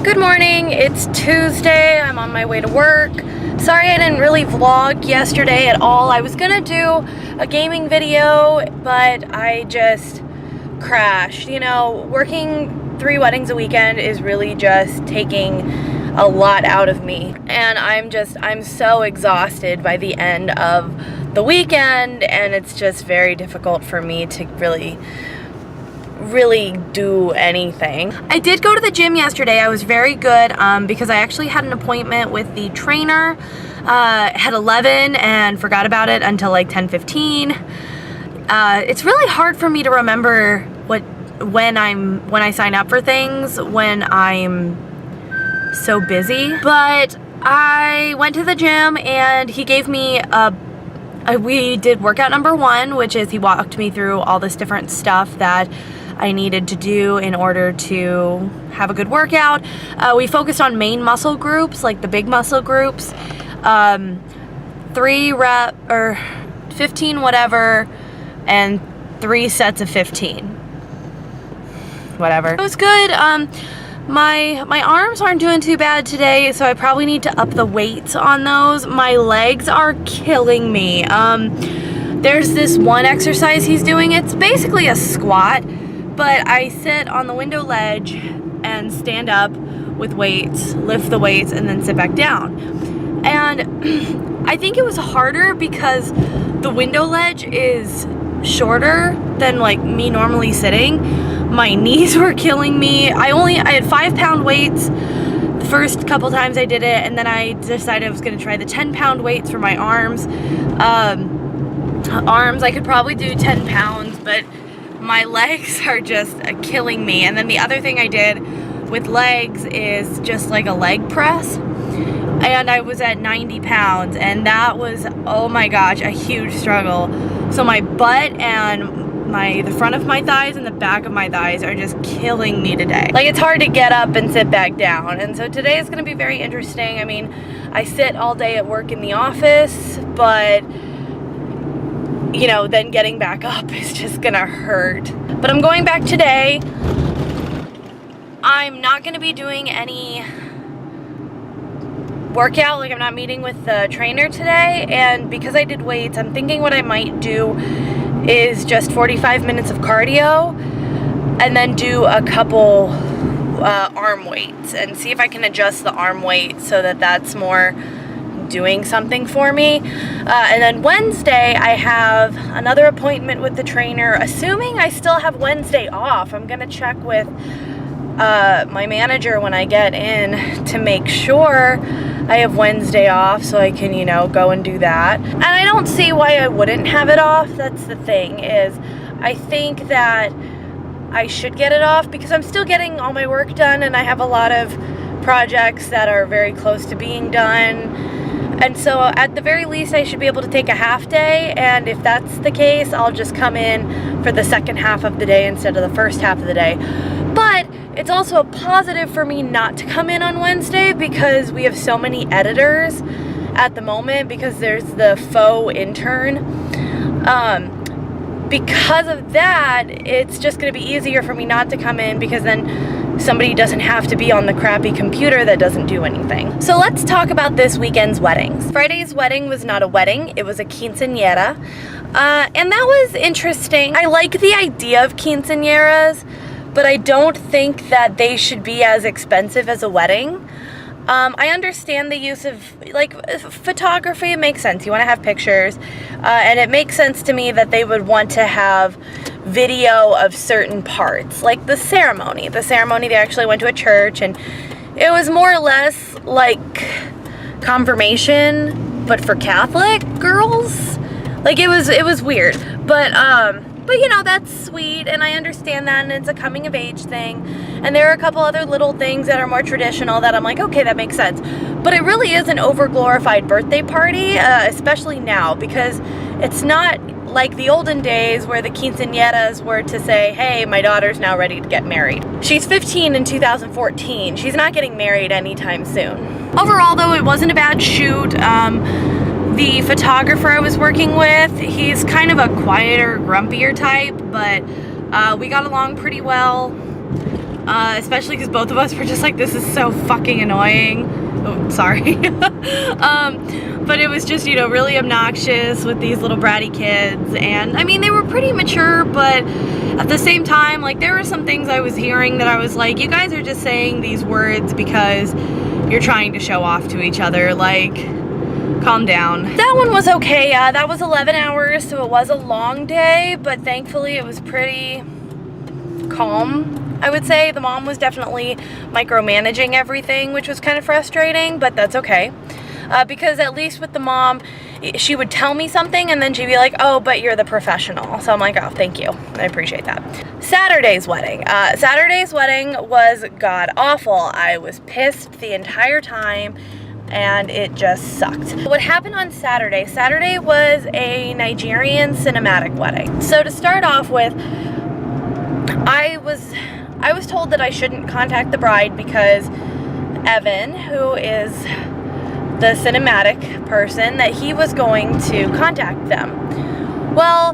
Good morning, it's Tuesday, I'm on my way to work. Sorry I didn't really vlog yesterday at all. I was gonna do a gaming video, but I just crashed. You know, working 3 weddings a weekend is really just taking a lot out of me. And I'm so exhausted by the end of the weekend, and it's just very difficult for me to really do anything. I did go to the gym yesterday. I was very good because I actually had an appointment with the trainer at 11 and forgot about it until like 10:15. It's really hard for me to remember when I sign up for things when I'm so busy. But I went to the gym and he gave me we did workout number 1, which is he walked me through all this different stuff that I needed to do in order to have a good workout. We focused on main muscle groups, like the big muscle groups. 3 rep or 15 whatever, and 3 sets of 15. Whatever. It was good. My arms aren't doing too bad today, so I probably need to up the weights on those. My legs are killing me. There's this one exercise he's doing. It's basically a squat, but I sit on the window ledge and stand up with weights, lift the weights, and then sit back down. And I think it was harder because the window ledge is shorter than like me normally sitting. My knees were killing me. I had 5-pound weights the first couple times I did it, and then I decided I was gonna try the 10-pound weights for my arms. Arms, I could probably do 10 pounds, but my legs are just killing me. And then the other thing I did with legs is just like a leg press, and I was at 90 pounds, and that was, oh my gosh, a huge struggle. So my butt and the front of my thighs and the back of my thighs are just killing me today. Like, it's hard to get up and sit back down. And so today is going to be very interesting. I mean, I sit all day at work in the office, but you know, then getting back up is just gonna hurt. But I'm going back today. I'm not gonna be doing any workout, like I'm not meeting with the trainer today, and because I did weights, I'm thinking what I might do is just 45 minutes of cardio and then do a couple arm weights and see if I can adjust the arm weight so that that's more doing something for me. And then Wednesday I have another appointment with the trainer, assuming I still have Wednesday off. I'm gonna check with my manager when I get in to make sure I have Wednesday off so I can, you know, go and do that. And I don't see why I wouldn't have it off. That's the thing, is I think that I should get it off because I'm still getting all my work done and I have a lot of projects that are very close to being done. And so at the very least I should be able to take a half day, and if that's the case, I'll just come in for the second half of the day instead of the first half of the day. But it's also a positive for me not to come in on Wednesday because we have so many editors at the moment because there's the faux intern. Because of that, it's just going to be easier for me not to come in because then somebody doesn't have to be on the crappy computer that doesn't do anything. So let's talk about this weekend's weddings. Friday's wedding was not a wedding, it was a quinceañera. And that was interesting. I like the idea of quinceañeras, but I don't think that they should be as expensive as a wedding. I understand the use of, like, photography. It makes sense. You want to have pictures. And it makes sense to me that they would want to have video of certain parts, like the ceremony. The ceremony, they actually went to a church, and it was more or less like confirmation, but for Catholic girls. Like, it was weird. But you know, that's sweet, and I understand that, and it's a coming of age thing. And there are a couple other little things that are more traditional that I'm like, okay, that makes sense. But it really is an over-glorified birthday party, especially now, because it's not like the olden days where the quinceañeras were to say, hey, my daughter's now ready to get married. She's 15 in 2014. She's not getting married anytime soon. Overall, though, it wasn't a bad shoot. The photographer I was working with, he's kind of a quieter, grumpier type, but we got along pretty well. especially because both of us were just like, this is so fucking annoying. Oh, sorry. But it was just, you know, really obnoxious with these little bratty kids. And I mean, they were pretty mature, but at the same time, like, there were some things I was hearing that I was like, you guys are just saying these words because you're trying to show off to each other. Like, calm down. That one was okay. That was 11 hours, so it was a long day, but thankfully it was pretty calm. I would say the mom was definitely micromanaging everything, which was kind of frustrating, but that's okay. Because at least with the mom, she would tell me something and then she'd be like, oh, but you're the professional. So I'm like, oh, thank you. I appreciate that. Saturday's wedding. Saturday's wedding was god awful. I was pissed the entire time and it just sucked. What happened on Saturday? Saturday was a Nigerian cinematic wedding. So to start off with, I was told that I shouldn't contact the bride because Evan, who is the cinematic person, that he was going to contact them. Well,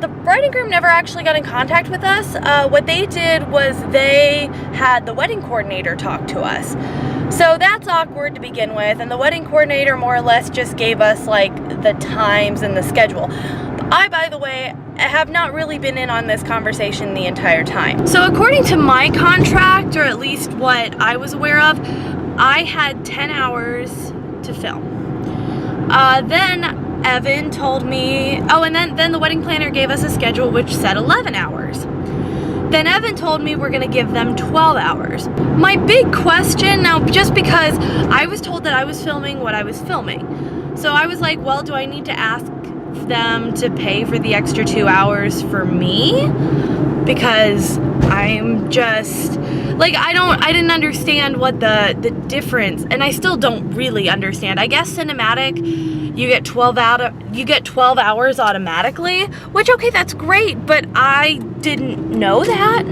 the bride and groom never actually got in contact with us. What they did was they had the wedding coordinator talk to us. So that's awkward to begin with, and the wedding coordinator more or less just gave us like the times and the schedule. I, by the way, have not really been in on this conversation the entire time. So according to my contract, or at least what I was aware of, I had 10 hours to film. Then Evan told me, oh, and then the wedding planner gave us a schedule which said 11 hours. Then Evan told me we're gonna give them 12 hours. My big question now, just because I was told that I was filming what I was filming. So I was like, well, do I need to ask them to pay for the extra 2 hours for me? Because I'm just like, I didn't understand what the difference, and I still don't really understand. I guess cinematic, you get 12 hours automatically, which, okay, that's great, but I didn't know that.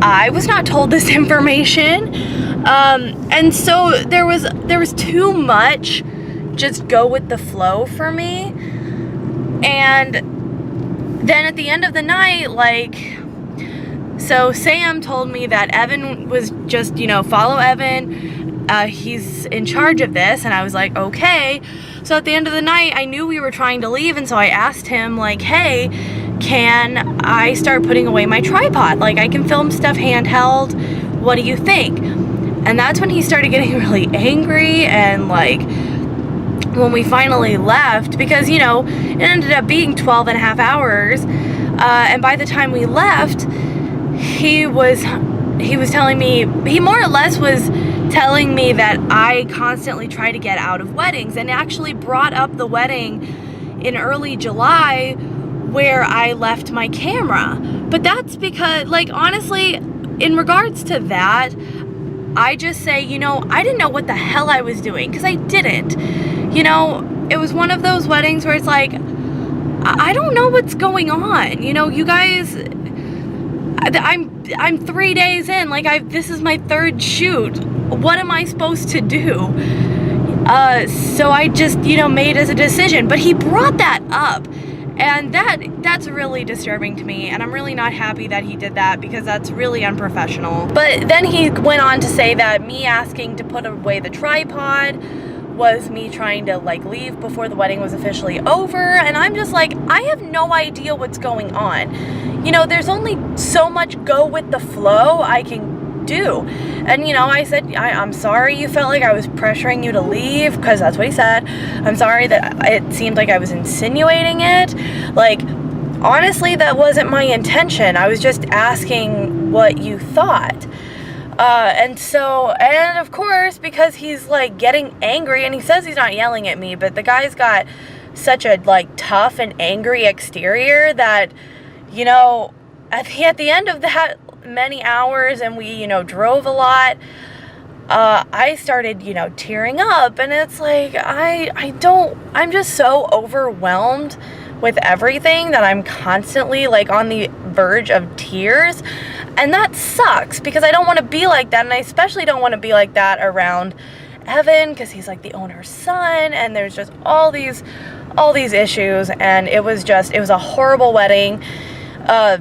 I was not told this information. And so there was too much just go with the flow for me. And then at the end of the night, like, so Sam told me that Evan was just, you know, follow Evan. He's in charge of this. And I was like, okay. So at the end of the night, I knew we were trying to leave. And so I asked him, like, hey, can I start putting away my tripod? Like, I can film stuff handheld. What do you think? And that's when he started getting really angry. And like, when we finally left, because, you know, it ended up being 12 and a half hours. And by the time we left, he was telling me, he more or less was telling me that I constantly try to get out of weddings, and actually brought up the wedding in early July where I left my camera. But that's because, like, honestly, in regards to that, I just say, you know, I didn't know what the hell I was doing, because I didn't. You know, it was one of those weddings where it's like, I don't know what's going on. You know, you guys, I'm 3 days in, like, this is my third shoot. What am I supposed to do? So I just, you know, made as a decision. But he brought that up, and that's really disturbing to me, and I'm really not happy that he did that, because that's really unprofessional. But then he went on to say that me asking to put away the tripod was me trying to, like, leave before the wedding was officially over. And I'm just like, I have no idea what's going on. You know, there's only so much go with the flow I can do. And, you know, I said, I'm sorry you felt like I was pressuring you to leave, because that's what he said. I'm sorry that it seemed like I was insinuating it. Like, honestly, that wasn't my intention. I was just asking what you thought. And of course, because he's, like, getting angry, and he says he's not yelling at me, but the guy's got such a, like, tough and angry exterior that, you know, at the end of that many hours, and we, you know, drove a lot, I started, you know, tearing up, and it's like, I'm just so overwhelmed with everything that I'm constantly, like, on the verge of tears. And that sucks, because I don't want to be like that, and I especially don't want to be like that around Evan, because he's, like, the owner's son, and there's just all these issues, and it was a horrible wedding.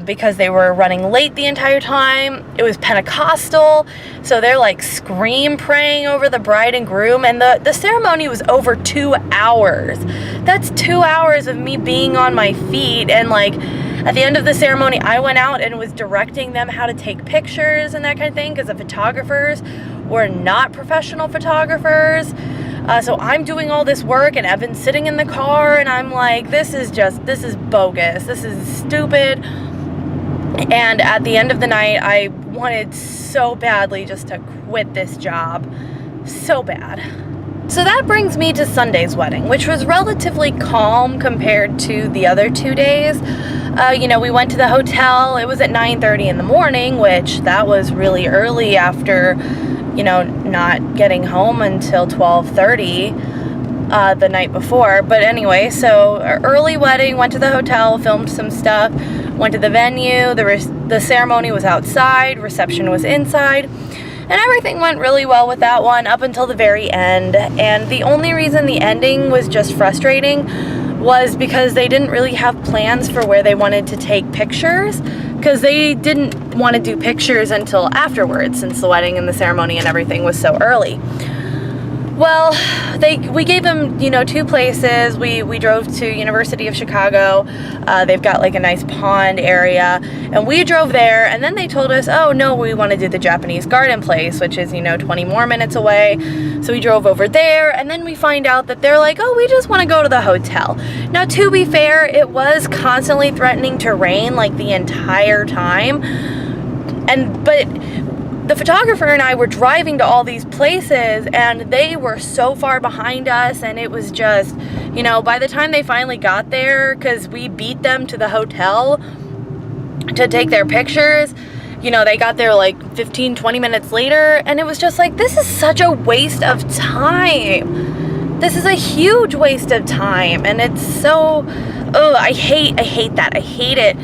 because they were running late the entire time. It was Pentecostal, so they're like scream praying over the bride and groom, and the ceremony was over 2 hours. That's 2 hours of me being on my feet, and like at the end of the ceremony, I went out and was directing them how to take pictures and that kind of thing, because the photographers were not professional photographers. So I'm doing all this work, and Evan's sitting in the car, and I'm like, this is bogus. This is stupid. And at the end of the night, I wanted so badly just to quit this job. So bad. So that brings me to Sunday's wedding, which was relatively calm compared to the other 2 days. We went to the hotel. It was at 9:30 in the morning, which that was really early after, not getting home until 12:30 the night before. But anyway, so early wedding, went to the hotel, filmed some stuff, went to the venue. The ceremony was outside, reception was inside. And everything went really well with that one up until the very end. And the only reason the ending was just frustrating was because they didn't really have plans for where they wanted to take pictures, because they didn't want to do pictures until afterwards, since the wedding and the ceremony and everything was so early. Well, we gave them, 2 places. We drove to University of Chicago. They've got like a nice pond area, and we drove there, and then they told us, oh no, we want to do the Japanese garden place, which is, 20 more minutes away. So we drove over there, and then we find out that they're like, oh, we just want to go to the hotel. Now, to be fair, it was constantly threatening to rain like the entire time. But the photographer and I were driving to all these places, and they were so far behind us, and it was just, by the time they finally got there, because we beat them to the hotel to take their pictures, they got there like 15, 20 minutes later, and it was just like, this is such a waste of time. This is a huge waste of time, and it's so, I hate that. I hate it.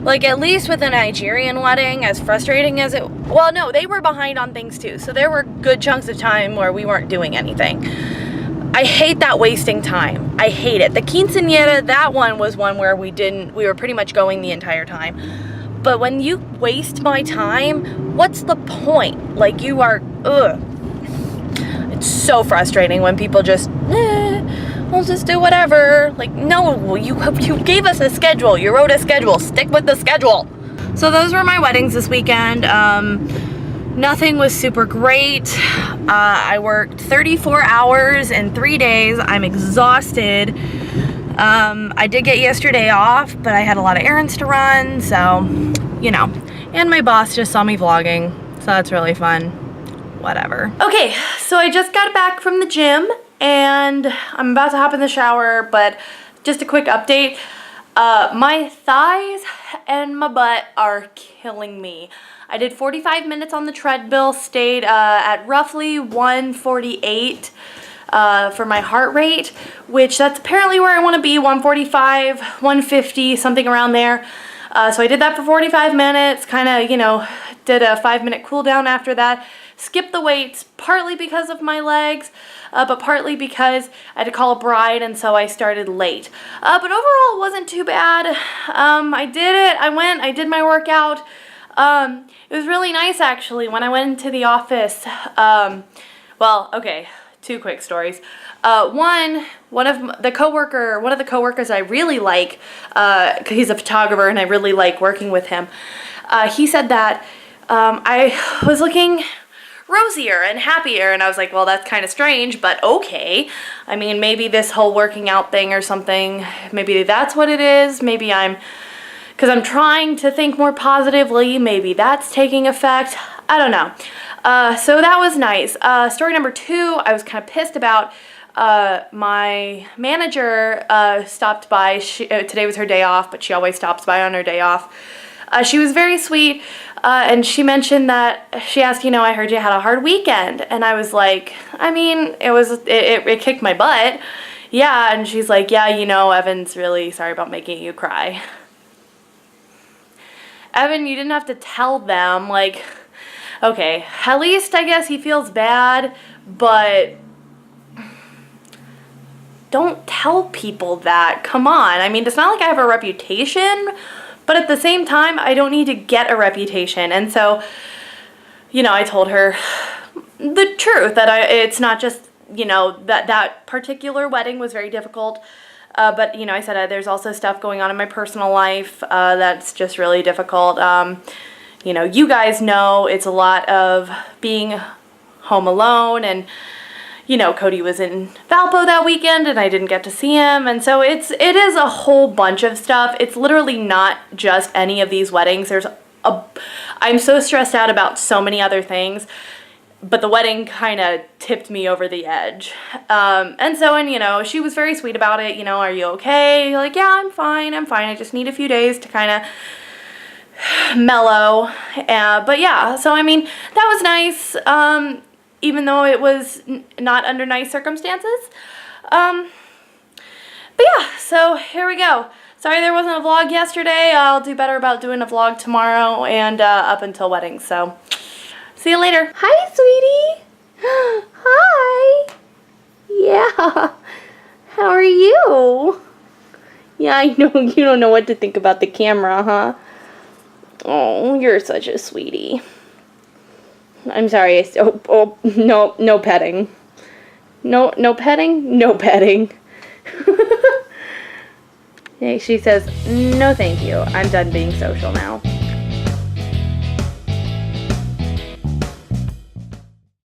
Like, at least with a Nigerian wedding, as frustrating as it... Well, no, they were behind on things too. So there were good chunks of time where we weren't doing anything. I hate that wasting time. I hate it. The quinceañera, that one was one where we were pretty much going the entire time. But when you waste my time, what's the point? Like, you are... It's so frustrating when people just... we'll just do whatever. Like, no, you gave us a schedule. You wrote a schedule. Stick with the schedule. So those were my weddings this weekend. Nothing was super great. I worked 34 hours in 3 days. I'm exhausted. I did get yesterday off, but I had a lot of errands to run, so, And my boss just saw me vlogging, so that's really fun. Whatever. Okay, so I just got back from the gym, and I'm about to hop in the shower, but just a quick update. My thighs and my butt are killing me. I did 45 minutes on the treadmill, stayed at roughly 148 for my heart rate, which that's apparently where I want to be, 145, 150, something around there. So I did that for 45 minutes, kind of, did a 5-minute cool down after that. Skipped the weights, partly because of my legs, but partly because I had to call a bride, and so I started late. But overall, it wasn't too bad. I did it. I did my workout. It was really nice, actually, when I went into the office. Well, okay, 2 quick stories. One of the coworkers I really like, 'cause he's a photographer and I really like working with him, he said that I was looking rosier and happier, and I was like, well, that's kind of strange, but okay. I mean, maybe this whole working out thing or something, maybe that's what it is. Maybe because I'm trying to think more positively, maybe that's taking effect. I don't know. So that was nice. Story number 2, I was kind of pissed about. My manager stopped by. Today was her day off, but she always stops by on her day off. She was very sweet, and she mentioned that, she asked, I heard you had a hard weekend, and I was like, I mean, it kicked my butt. Yeah, and she's like, yeah, Evan's really sorry about making you cry. Evan, you didn't have to tell them, like, okay, at least I guess he feels bad, but don't tell people that. Come on. I mean, it's not like I have a reputation But at the same time, I don't need to get a reputation. And so, you know, I told her the truth, that it's not just, you know, that particular wedding was very difficult. But, you know, I said there's also stuff going on in my personal life that's just really difficult. You know, you guys know it's a lot of being home alone, and, you know, Cody was in Valpo that weekend and I didn't get to see him. And so it is a whole bunch of stuff. It's literally not just any of these weddings. I'm so stressed out about so many other things. But the wedding kind of tipped me over the edge. And you know, she was very sweet about it. You know, are you okay? Like, yeah, I'm fine. I just need a few days to kind of mellow. But yeah, so I mean, that was nice, even though it was not under nice circumstances. But yeah, so here we go. Sorry there wasn't a vlog yesterday. I'll do better about doing a vlog tomorrow and up until weddings. So see you later. Hi, sweetie. Hi. Yeah. How are you? Yeah, I know you don't know what to think about the camera, huh? Oh, you're such a sweetie. I'm sorry. No petting. No petting? No petting. Hey, she says, no thank you. I'm done being social now.